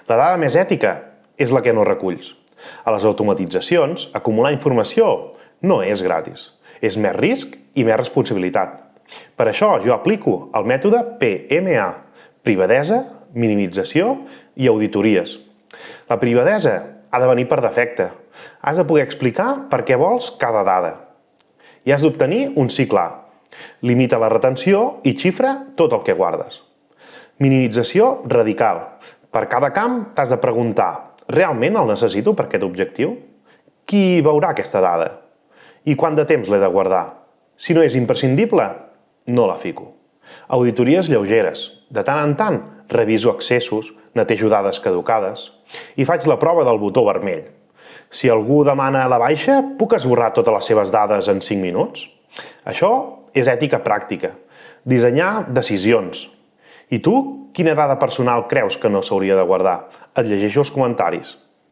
La dada més ètica és la que no reculls. A les automatitzacions, acumular informació no és gratis. És més risc i més responsabilitat. Per això jo aplico el mètode PMA, privadesa, minimització i auditories. La privadesa ha de venir per defecte. Has de poder explicar per què vols cada dada. I has d'obtenir un sí clar. Limita la retenció i xifra tot el que guardes. Minimització radical. Per cada camp t'has de preguntar: realment el necessito per aquest objectiu? Qui veurà aquesta dada? I quant de temps l'he de guardar? Si no és imprescindible, no la fico. Auditories lleugeres. De tant en tant reviso accessos, netejo dades caducades i faig la prova del botó vermell. Si algú demana la baixa, puc esborrar totes les seves dades en 5 minuts? Això és ètica pràctica. Dissenyar decisions. I tu, quina dada personal creus que no s'hauria de guardar? Et llegeixo els comentaris.